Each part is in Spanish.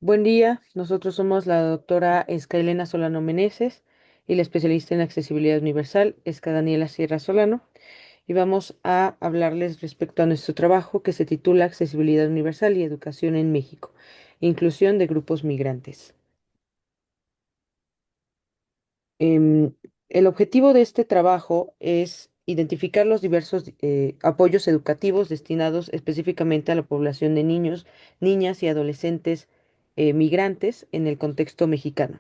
Buen día, nosotros somos la doctora Escailena Solano Meneses y la especialista en accesibilidad universal, Esca Daniela Sierra Solano, y vamos a hablarles respecto a nuestro trabajo que se titula Accesibilidad Universal y Educación en México, Inclusión de Grupos Migrantes. Em, el objetivo de este trabajo es identificar los diversos apoyos educativos destinados específicamente a la población de niños, niñas y adolescentes migrantes en el contexto mexicano.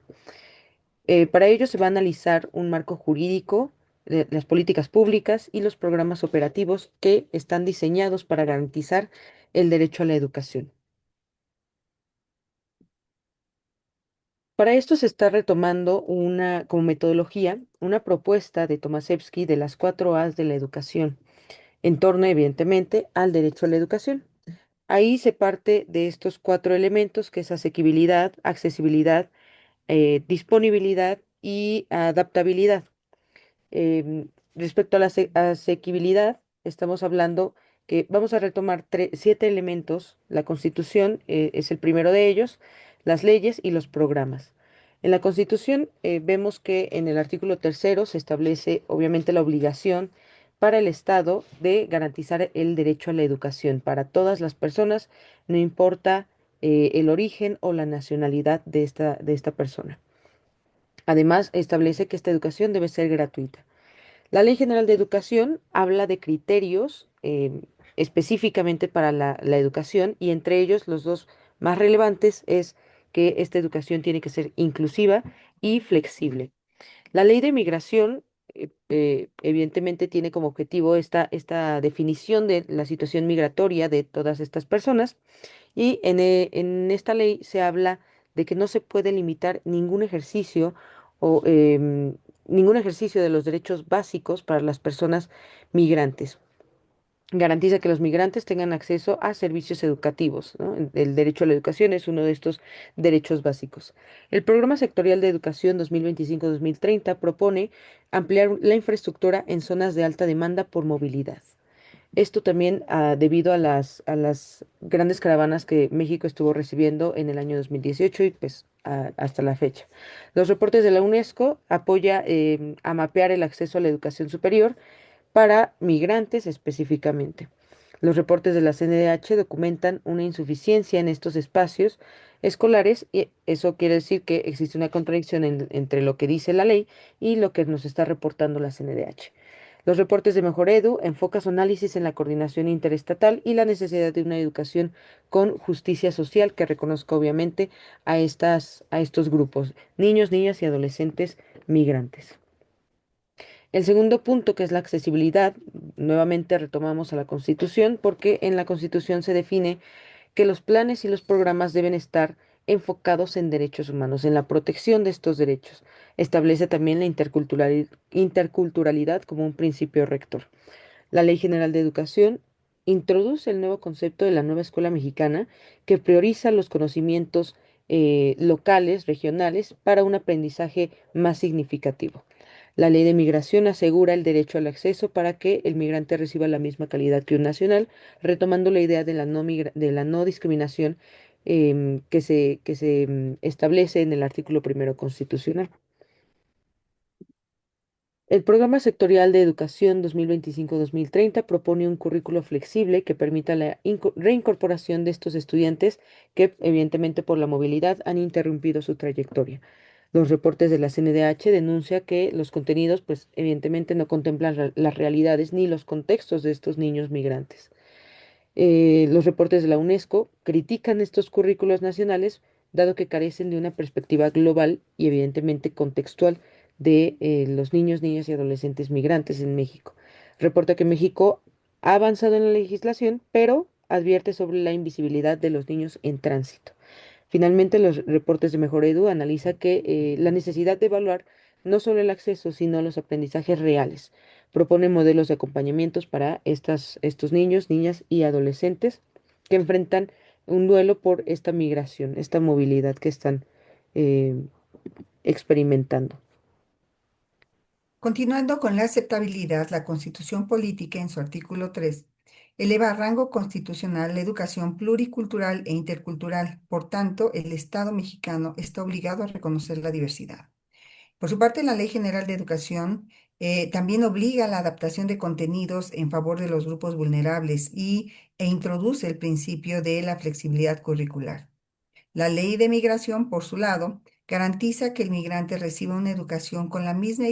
Para ello se va a analizar un marco jurídico, las políticas públicas y los programas operativos que están diseñados para garantizar el derecho a la educación. Para esto se está retomando como metodología, una propuesta de Tomaszewski de las 4 A's de la educación, en torno, evidentemente, al derecho a la educación. Ahí se parte de estos 4 elementos, que es asequibilidad, accesibilidad, disponibilidad y adaptabilidad. Respecto a la asequibilidad, estamos hablando que vamos a retomar 7 elementos. La Constitución es el primero de ellos, las leyes y los programas. En la Constitución vemos que en el artículo tercero se establece obviamente la obligación para el Estado de garantizar el derecho a la educación para todas las personas, no importa el origen o la nacionalidad de esta persona. Además, establece que esta educación debe ser gratuita. La Ley General de Educación habla de criterios específicamente para la educación, y entre ellos los dos más relevantes es que esta educación tiene que ser inclusiva y flexible. La Ley de Migración evidentemente tiene como objetivo esta definición de la situación migratoria de todas estas personas, y en esta ley se habla de que no se puede limitar o ningún ejercicio de los derechos básicos para las personas migrantes. Garantiza que los migrantes tengan acceso a servicios educativos, ¿no? El derecho a la educación es uno de estos derechos básicos. El Programa Sectorial de Educación 2025-2030 propone ampliar la infraestructura en zonas de alta demanda por movilidad. Esto también debido a las grandes caravanas que México estuvo recibiendo en el año 2018 y pues hasta la fecha. Los reportes de la UNESCO apoya a mapear el acceso a la educación superior para migrantes específicamente. Los reportes de la CNDH documentan una insuficiencia en estos espacios escolares, y eso quiere decir que existe una contradicción entre lo que dice la ley y lo que nos está reportando la CNDH. Los reportes de Mejor Edu enfocan su análisis en la coordinación interestatal y la necesidad de una educación con justicia social que reconozca obviamente a estos grupos, niños, niñas y adolescentes migrantes. El segundo punto, que es la accesibilidad, nuevamente retomamos a la Constitución, porque en la Constitución se define que los planes y los programas deben estar enfocados en derechos humanos, en la protección de estos derechos. Establece también la interculturalidad como un principio rector. La Ley General de Educación introduce el nuevo concepto de la nueva escuela mexicana, que prioriza los conocimientos locales, regionales, para un aprendizaje más significativo. La ley de migración asegura el derecho al acceso para que el migrante reciba la misma calidad que un nacional, retomando la idea de la no discriminación que se establece en el artículo primero constitucional. El Programa Sectorial de Educación 2025-2030 propone un currículo flexible que permita la reincorporación de estos estudiantes que, evidentemente, por la movilidad han interrumpido su trayectoria. Los reportes de la CNDH denuncia que los contenidos, pues, evidentemente no contemplan las realidades ni los contextos de estos niños migrantes. Los reportes de la UNESCO critican estos currículos nacionales, dado que carecen de una perspectiva global y evidentemente contextual de los niños, niñas y adolescentes migrantes en México. Reporta que México ha avanzado en la legislación, pero advierte sobre la invisibilidad de los niños en tránsito. Finalmente, los reportes de Mejor Edu analiza que la necesidad de evaluar no solo el acceso, sino los aprendizajes reales. Propone modelos de acompañamientos para estos niños, niñas y adolescentes que enfrentan un duelo por esta migración, esta movilidad que están eh, experimentando. Continuando con la aceptabilidad, la Constitución Política en su artículo 3 Eleva a rango constitucional la educación pluricultural e intercultural. Por tanto, el Estado mexicano está obligado a reconocer la diversidad. Por su parte, la Ley General de Educación también obliga a la adaptación de contenidos en favor de los grupos vulnerables e introduce el principio de la flexibilidad curricular. La ley de migración, por su lado, garantiza que el migrante reciba una educación con la misma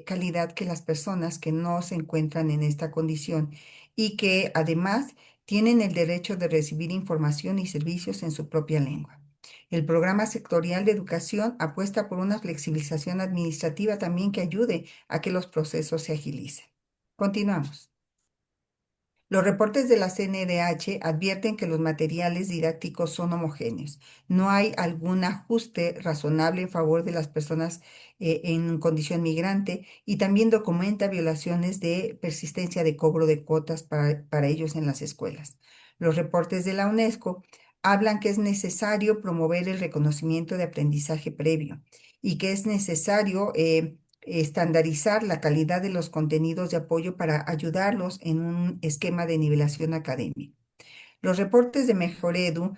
calidad que las personas que no se encuentran en esta condición y que además tienen el derecho de recibir información y servicios en su propia lengua. El programa sectorial de educación apuesta por una flexibilización administrativa también que ayude a que los procesos se agilicen. Continuamos. Los reportes de la CNDH advierten que los materiales didácticos son homogéneos. No hay algún ajuste razonable en favor de las personas en condición migrante y también documenta violaciones de persistencia de cobro de cuotas para ellos en las escuelas. Los reportes de la UNESCO hablan que es necesario promover el reconocimiento de aprendizaje previo y que es necesario estandarizar la calidad de los contenidos de apoyo para ayudarlos en un esquema de nivelación académica. Los reportes de Mejoredu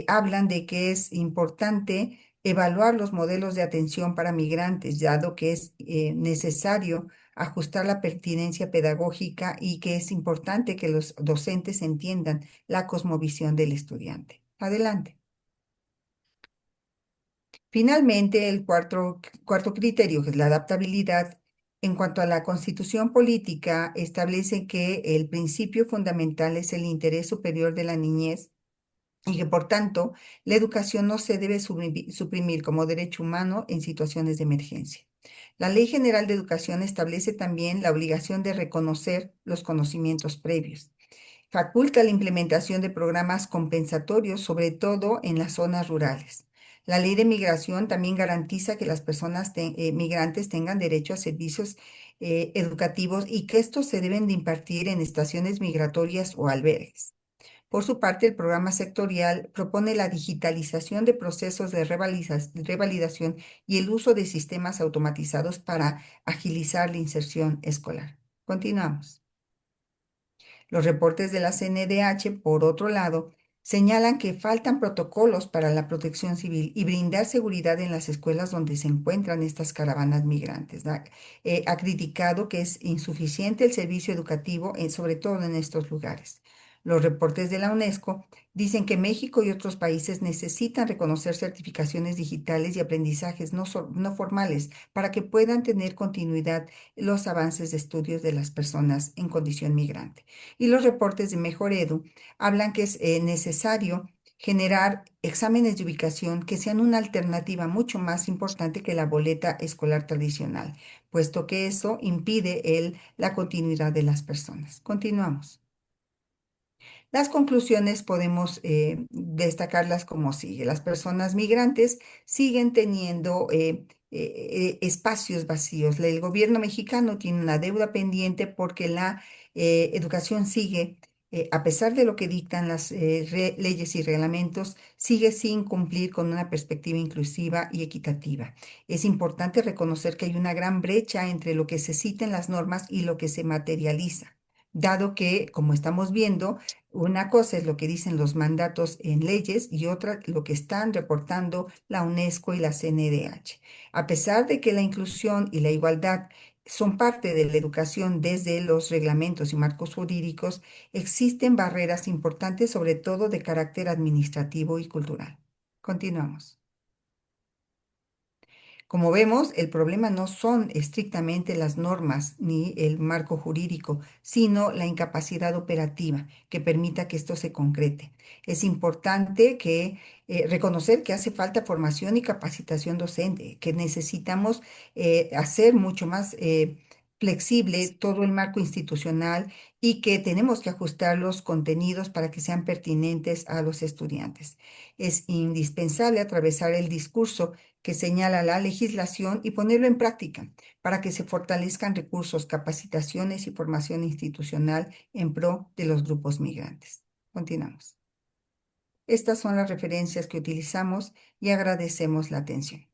hablan de que es importante evaluar los modelos de atención para migrantes, dado que es necesario ajustar la pertinencia pedagógica y que es importante que los docentes entiendan la cosmovisión del estudiante. Adelante. Finalmente, el cuarto criterio, que es la adaptabilidad, en cuanto a la constitución política, establece que el principio fundamental es el interés superior de la niñez y que, por tanto, la educación no se debe suprimir como derecho humano en situaciones de emergencia. La Ley General de Educación establece también la obligación de reconocer los conocimientos previos. Faculta la implementación de programas compensatorios, sobre todo en las zonas rurales. La ley de migración también garantiza que las personas migrantes tengan derecho a servicios educativos y que estos se deben de impartir en estaciones migratorias o albergues. Por su parte, el programa sectorial propone la digitalización de procesos de revalidación y el uso de sistemas automatizados para agilizar la inserción escolar. Continuamos. Los reportes de la CNDH, por otro lado, señalan que faltan protocolos para la protección civil y brindar seguridad en las escuelas donde se encuentran estas caravanas migrantes. Ha criticado que es insuficiente el servicio educativo, sobre todo en estos lugares. Los reportes de la UNESCO dicen que México y otros países necesitan reconocer certificaciones digitales y aprendizajes no formales para que puedan tener continuidad los avances de estudios de las personas en condición migrante. Y los reportes de Mejor Edu hablan que es necesario generar exámenes de ubicación que sean una alternativa mucho más importante que la boleta escolar tradicional, puesto que eso impide la continuidad de las personas. Continuamos. Las conclusiones podemos destacarlas como sigue. Las personas migrantes siguen teniendo espacios vacíos. El gobierno mexicano tiene una deuda pendiente porque la educación sigue, a pesar de lo que dictan las leyes y reglamentos, sigue sin cumplir con una perspectiva inclusiva y equitativa. Es importante reconocer que hay una gran brecha entre lo que se cita en las normas y lo que se materializa, dado que, como estamos viendo, una cosa es lo que dicen los mandatos en leyes y otra lo que están reportando la UNESCO y la CNDH. A pesar de que la inclusión y la igualdad son parte de la educación desde los reglamentos y marcos jurídicos, existen barreras importantes, sobre todo de carácter administrativo y cultural. Continuamos. Como vemos, el problema no son estrictamente las normas ni el marco jurídico, sino la incapacidad operativa que permita que esto se concrete. Es importante reconocer que hace falta formación y capacitación docente, que necesitamos hacer mucho más flexible todo el marco institucional y que tenemos que ajustar los contenidos para que sean pertinentes a los estudiantes. Es indispensable atravesar el discurso que señala la legislación y ponerlo en práctica para que se fortalezcan recursos, capacitaciones y formación institucional en pro de los grupos migrantes. Continuamos. Estas son las referencias que utilizamos y agradecemos la atención.